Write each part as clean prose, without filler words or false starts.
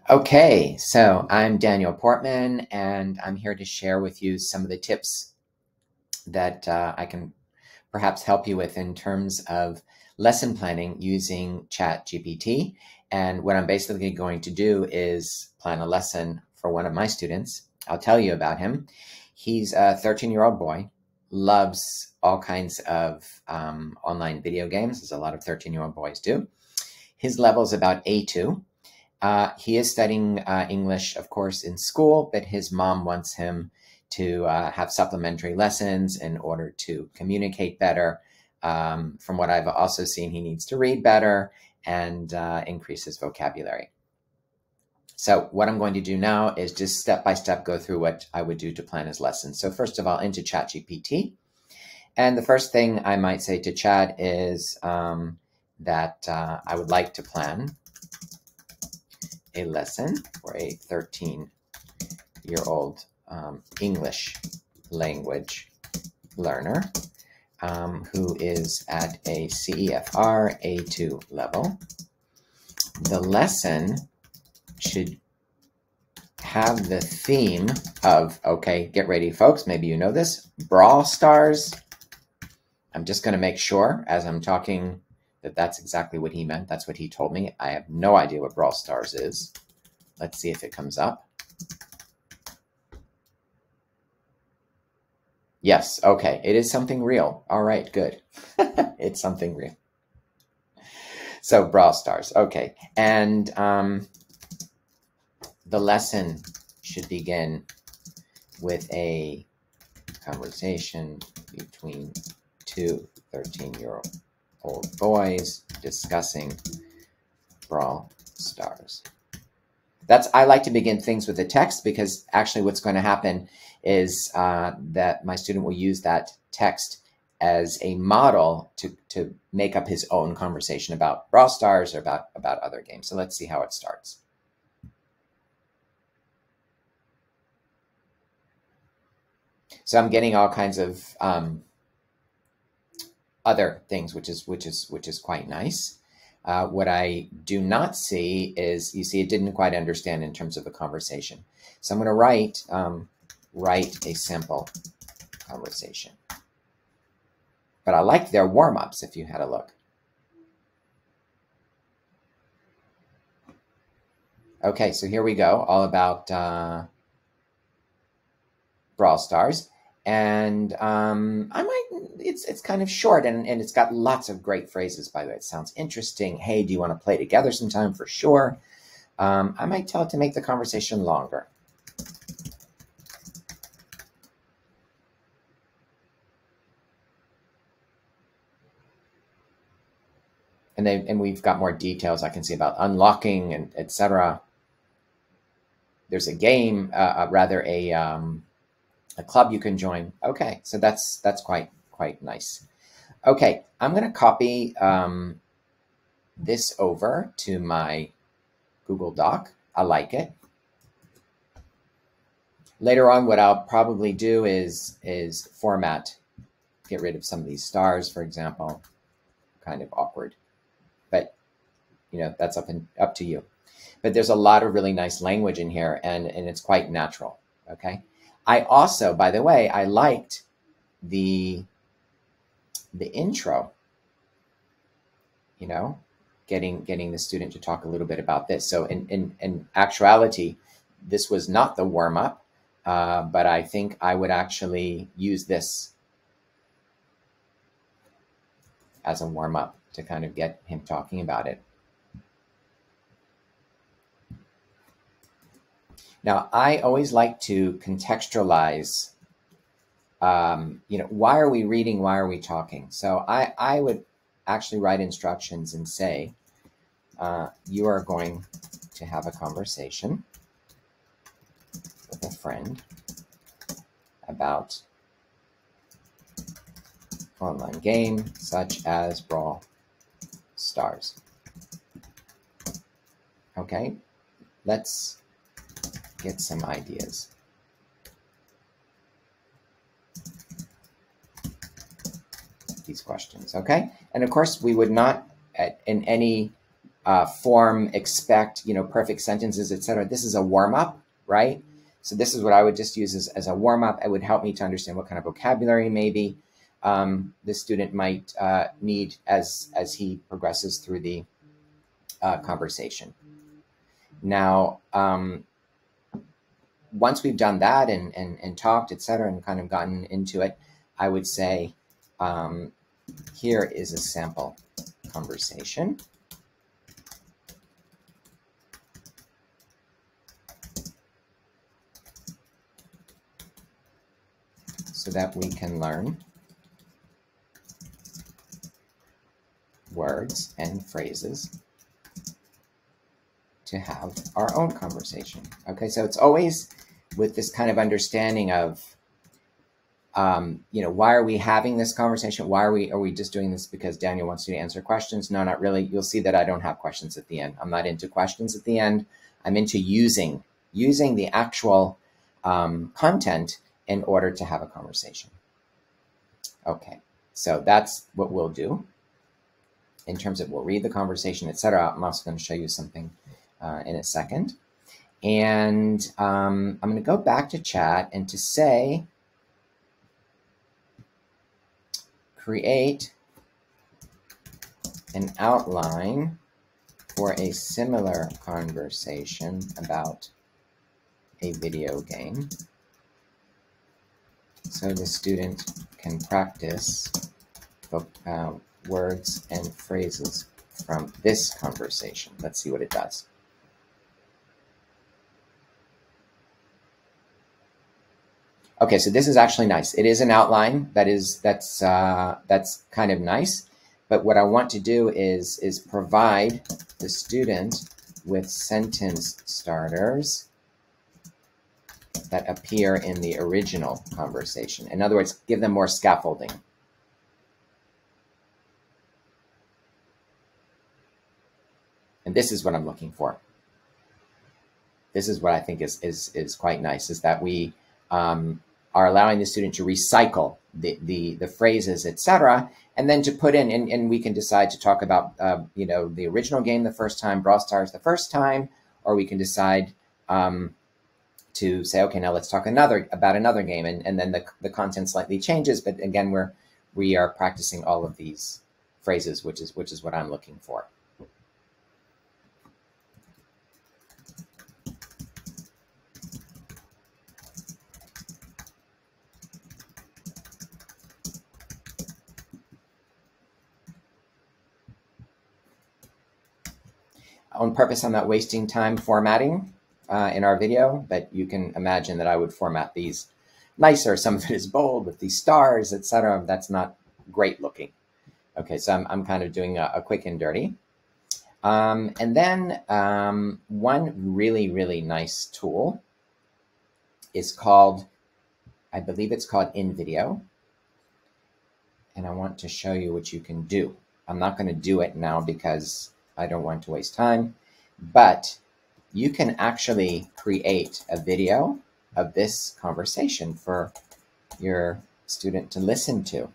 Okay, so I'm Daniel Portman, and I'm here to share with you some of the tips that I can perhaps help you with in terms of lesson planning using ChatGPT. And what I'm basically going to do is plan a lesson for one of my students. I'll tell you about him. He's a 13-year-old boy, loves all kinds of online video games, as a lot of 13-year-old boys do. His level is about A2. He is studying English, of course, in school, but his mom wants him to have supplementary lessons in order to communicate better. From what I've also seen, he needs to read better and increase his vocabulary. So what I'm going to do now is just step by step go through what I would do to plan his lesson. So first of all, into ChatGPT. And the first thing I might say to Chat is that I would like to plan a lesson for a 13-year-old English language learner who is at a CEFR A2 level. The lesson should have the theme of, okay, get ready, folks, maybe you know this, Brawl Stars. I'm just going to make sure as I'm talking that that's exactly what he meant. That's what he told me. I have no idea what Brawl Stars is. Let's see if it comes up. Yes, okay, it is something real. All right, good. It's something real. So Brawl Stars, okay. And the lesson should begin with a conversation between two 13-year-old boys discussing Brawl Stars. I like to begin things with the text because actually what's going to happen is that my student will use that text as a model to make up his own conversation about Brawl Stars or about other games. So let's see how it starts. So I'm getting all kinds of other things, which is quite nice. What I do not see is, you see, it didn't quite understand in terms of a conversation. So I'm going to write a sample conversation. But I like their warm-ups if you had a look. Okay, so here we go, all about Brawl Stars. And it's kind of short and it's got lots of great phrases, by the way. It sounds interesting. Hey, do you want to play together sometime? For sure. I might tell it to make the conversation longer. And we've got more details I can see about unlocking and etc. There's a game, a club you can join. Okay, so that's quite nice. Okay, I'm going to copy this over to my Google Doc. I like it. Later on, what I'll probably do is format, get rid of some of these stars, for example. Kind of awkward, but you know, that's up to you. But there's a lot of really nice language in here, and it's quite natural. Okay. I also, by the way, I liked the intro, you know, getting the student to talk a little bit about this. So in actuality, this was not the warm-up, but I think I would actually use this as a warm-up to kind of get him talking about it. Now, I always like to contextualize, you know, why are we reading? Why are we talking? So I would actually write instructions and say, you are going to have a conversation with a friend about online game such as Brawl Stars. Okay, let's get some ideas. These questions, okay? And of course, we would not in any form, expect, perfect sentences, etc. This is a warm-up, right? So this is what I would just use as a warm-up. It would help me to understand what kind of vocabulary maybe the student might need as he progresses through the conversation. Now, once we've done that and talked, etc., and kind of gotten into it, I would say, here is a sample conversation. So that we can learn words and phrases to have our own conversation. Okay, so it's always with this kind of understanding of, why are we having this conversation? Why are we just doing this because Daniel wants you to answer questions? No, not really. You'll see that I don't have questions at the end. I'm not into questions at the end. I'm into using the actual content in order to have a conversation. Okay, so that's what we'll do. In terms of we'll read the conversation, etc. I'm also going to show you something in a second. And I'm going to go back to chat and to say, create an outline for a similar conversation about a video game, so the student can practice words and phrases from this conversation. Let's see what it does. Okay, so this is actually nice. It is an outline. That's kind of nice. But what I want to do is provide the student with sentence starters that appear in the original conversation. In other words, give them more scaffolding. And this is what I'm looking for. This is what I think is quite nice, is that we are allowing the student to recycle the phrases, etc., and then to put in, and we can decide to talk about, the original game the first time, Brawl Stars the first time, or we can decide to say, okay, now let's talk about another game, and then the content slightly changes, but again, we are practicing all of these phrases, which is what I'm looking for. On purpose, I'm not wasting time formatting in our video, but you can imagine that I would format these nicer. Some of it is bold with these stars, etc. That's not great looking. Okay, so I'm kind of doing a quick and dirty. And then one really, really nice tool is called, I believe it's called InVideo. And I want to show you what you can do. I'm not going to do it now because I don't want to waste time, but you can actually create a video of this conversation for your student to listen to.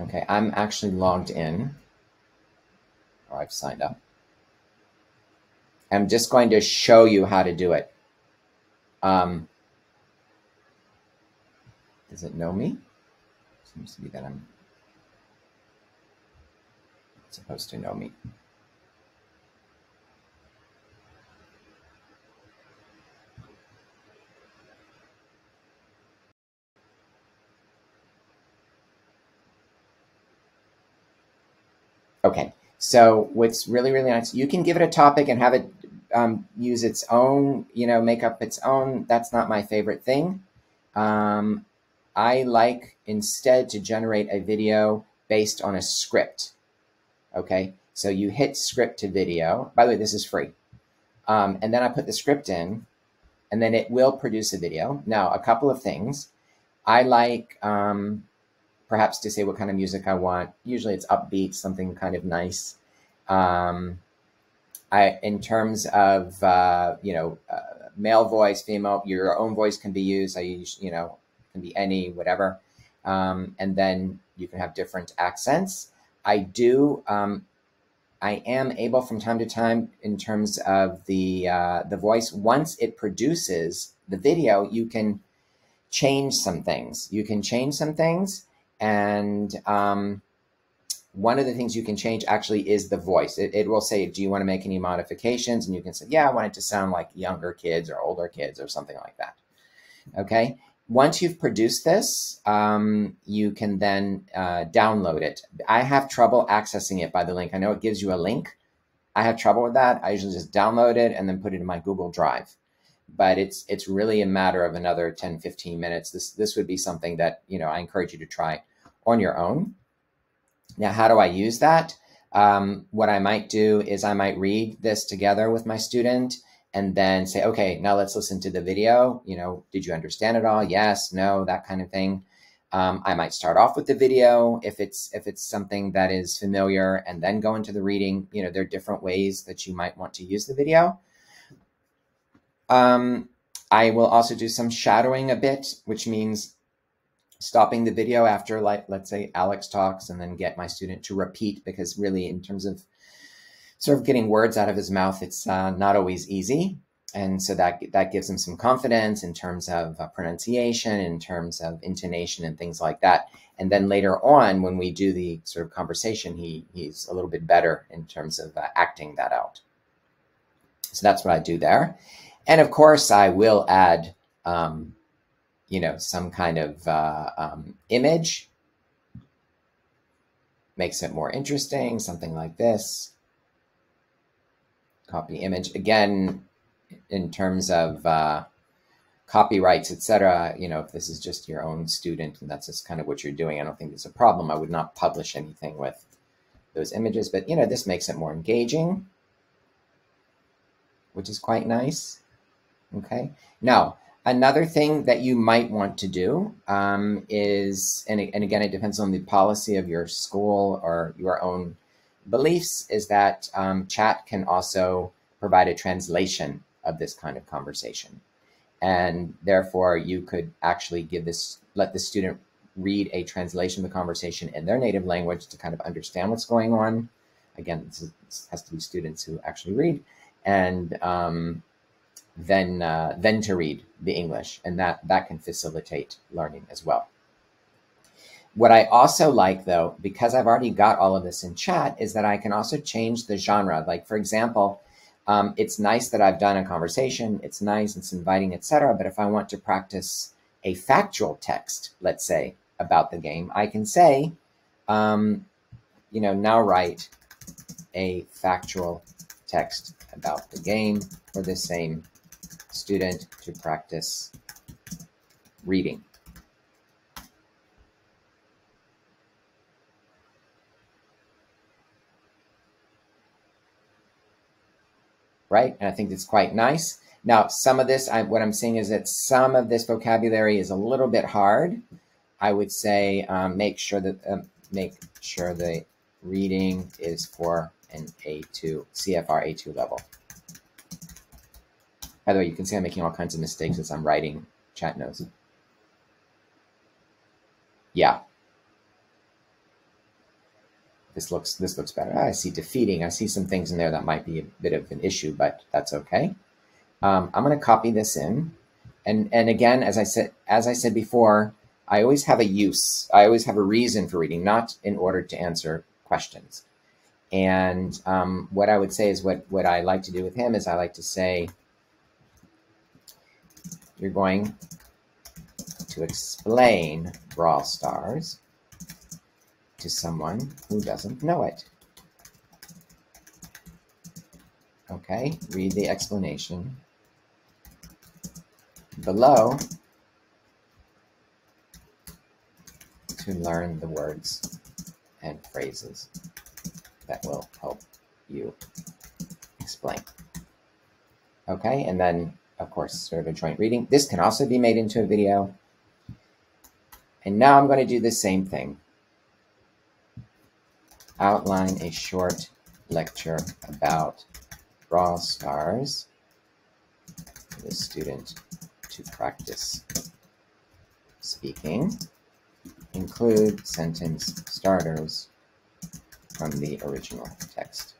Okay, I'm actually logged in, or I've signed up. I'm just going to show you how to do it. Does it know me? Seems to be that I'm supposed to know me. Okay, so what's really, really nice, you can give it a topic and have it use its own, make up its own. That's not my favorite thing. I like instead to generate a video based on a script. Okay, so you hit script to video. By the way, this is free. And then I put the script in, and then it will produce a video. Now, a couple of things. I like perhaps to say what kind of music I want. Usually it's upbeat, something kind of nice. In terms of, male voice, female, your own voice can be used. I use, can be any, whatever. And then you can have different accents. I am able from time to time, in terms of the voice, once it produces the video, you can change some things. And one of the things you can change actually is the voice. It will say, do you want to make any modifications? And you can say, yeah, I want it to sound like younger kids or older kids or something like that. Okay. Once you've produced this, you can then download it. I have trouble accessing it by the link. I know it gives you a link. I have trouble with that. I usually just download it and then put it in my Google Drive. But it's really a matter of another 10, 15 minutes. This would be something that, I encourage you to try on your own. Now, how do I use that? What I might do is I might read this together with my student and then say, okay, now let's listen to the video. Did you understand it all? Yes, no, that kind of thing. I might start off with the video if it's something that is familiar, and then go into the reading. There are different ways that you might want to use the video. I will also do some shadowing a bit, which means stopping the video after, like, let's say Alex talks, and then get my student to repeat, because really, in terms of sort of getting words out of his mouth, it's not always easy. And so that gives him some confidence in terms of pronunciation, in terms of intonation and things like that. And then later on, when we do the sort of conversation, he's a little bit better in terms of acting that out. So that's what I do there. And of course, I will add, some kind of image. Makes it more interesting, something like this. Copy image. Again, in terms of copyrights, etc., if this is just your own student and that's just kind of what you're doing, I don't think there's a problem. I would not publish anything with those images, but this makes it more engaging, which is quite nice. Okay. Now, another thing that you might want to do is, and again, it depends on the policy of your school or your own beliefs, is that chat can also provide a translation of this kind of conversation. And therefore, you could actually let the student read a translation of the conversation in their native language to kind of understand what's going on. Again, this has to be students who actually read, and then to read the English, and that can facilitate learning as well. What I also like, though, because I've already got all of this in chat, is that I can also change the genre. Like, for example, it's nice that I've done a conversation. It's nice, it's inviting, etc. But if I want to practice a factual text, let's say, about the game, I can say, now write a factual text about the game for the same student to practice reading. Right? And I think it's quite nice. Now, some of this, what I'm saying is that some of this vocabulary is a little bit hard. I would say make sure the reading is for an A2, CFR A2 level. By the way, you can see I'm making all kinds of mistakes as I'm writing chat notes. Yeah. This looks better. I see defeating. I see some things in there that might be a bit of an issue, but that's okay. I'm going to copy this in, and again, as I said before, I always have a use. I always have a reason for reading, not in order to answer questions. And what I would say is what I like to do with him is I like to say, you're going to explain Brawl Stars to someone who doesn't know it. Okay, read the explanation below to learn the words and phrases that will help you explain. Okay, and then, of course, sort of a joint reading. This can also be made into a video. And now I'm going to do the same thing. Outline a short lecture about Brawl Stars for the student to practice speaking. Include sentence starters from the original text.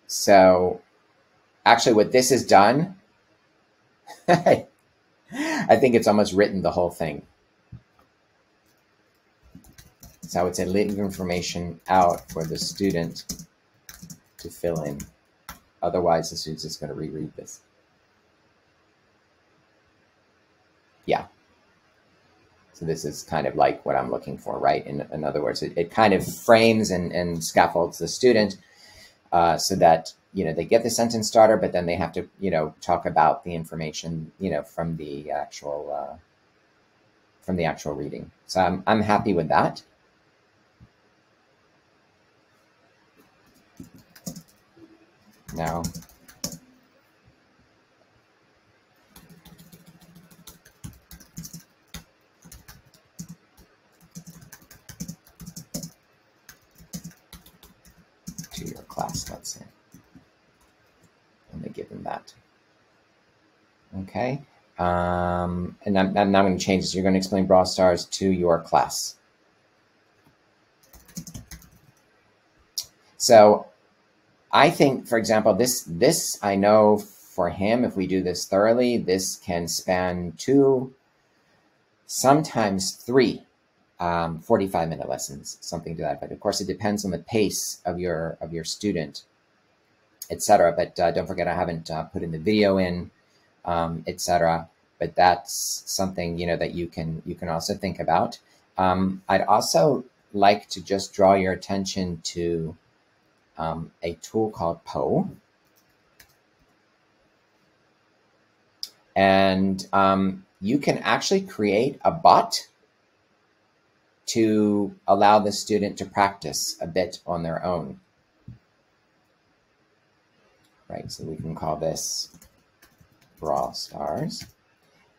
So actually what this has done, I think it's almost written the whole thing. So it's a leave information out for the student to fill in. Otherwise, the student's just going to reread this. Yeah. So this is kind of like what I'm looking for, right? In other words, it kind of frames and scaffolds the student so that, they get the sentence starter, but then they have to, talk about the information, from the actual reading. So I'm happy with that. Now, to your class, let's say. And they give them that. Okay. And I'm now going to change this. You're going to explain Brawl Stars to your class. So I think, for example, this I know for him, if we do this thoroughly, this can span 2, sometimes 3 45-minute lessons, something to that. But of course, it depends on the pace of your student, etc. But don't forget, I haven't put in the video in, etc. But that's something that you can also think about. I'd also like to just draw your attention to a tool called Po. And you can actually create a bot to allow the student to practice a bit on their own. Right, so we can call this Brawl Stars.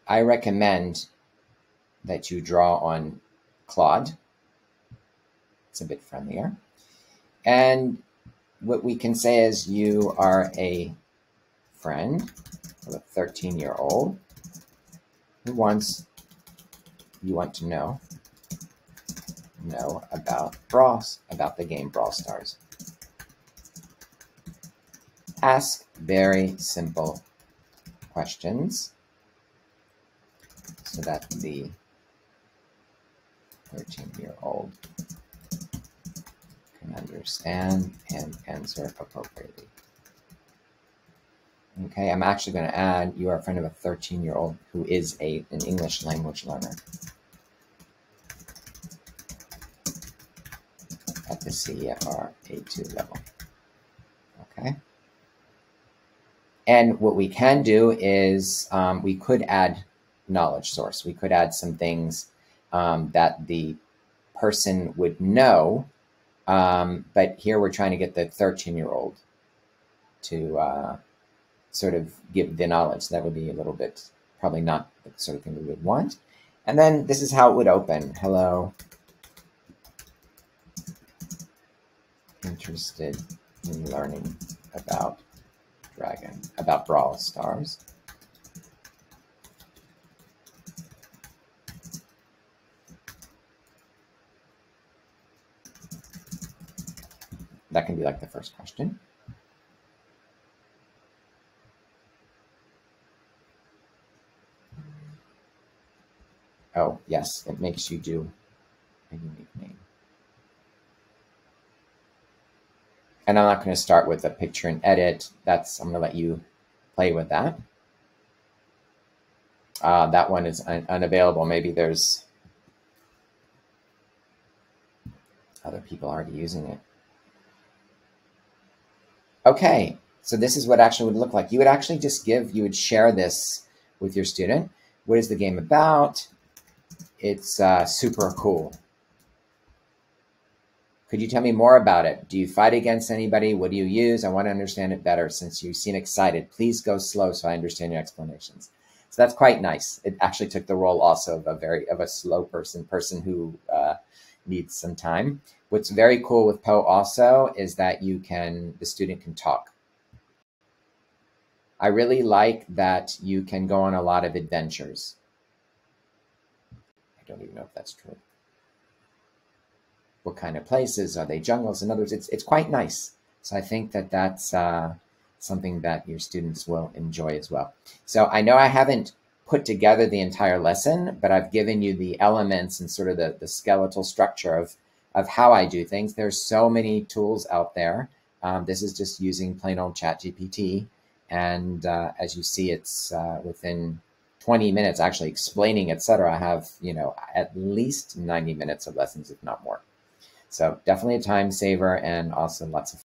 I recommend that you draw on Claude. It's a bit friendlier. And what we can say is you are a friend of a 13-year-old who you want to know about the game Brawl Stars. Ask very simple questions so that the 13-year-old can understand and answer appropriately. Okay, I'm actually going to add you are a friend of a 13-year-old who is an English language learner at the CEFR A2 level. Okay. And what we can do is we could add knowledge source. We could add some things that the person would know, but here we're trying to get the 13-year-old to sort of give the knowledge. That would be a little bit, probably not the sort of thing we would want. And then this is how it would open. Hello. Interested in learning about Brawl Stars. That can be like the first question. Oh, yes, it makes you do a unique name. And I'm not going to start with a picture and edit. I'm going to let you play with that. That one is unavailable. Maybe there's other people already using it. Okay, so this is what actually would look like. You would actually just you would share this with your student. What is the game about? It's super cool. Could you tell me more about it? Do you fight against anybody? What do you use? I want to understand it better. Since you seem excited, please go slow so I understand your explanations. So that's quite nice. It actually took the role also of a slow person who needs some time. What's very cool with Poe also is that the student can talk. I really like that you can go on a lot of adventures. I don't even know if that's true. What kind of places? Are they jungles? In other words, it's quite nice. So I think that that's something that your students will enjoy as well. So I know I haven't put together the entire lesson, but I've given you the elements and sort of the skeletal structure of how I do things. There's so many tools out there. This is just using plain old ChatGPT. And as you see, it's within 20 minutes actually explaining, etc. I have, at least 90 minutes of lessons, if not more. So definitely a time saver and also lots of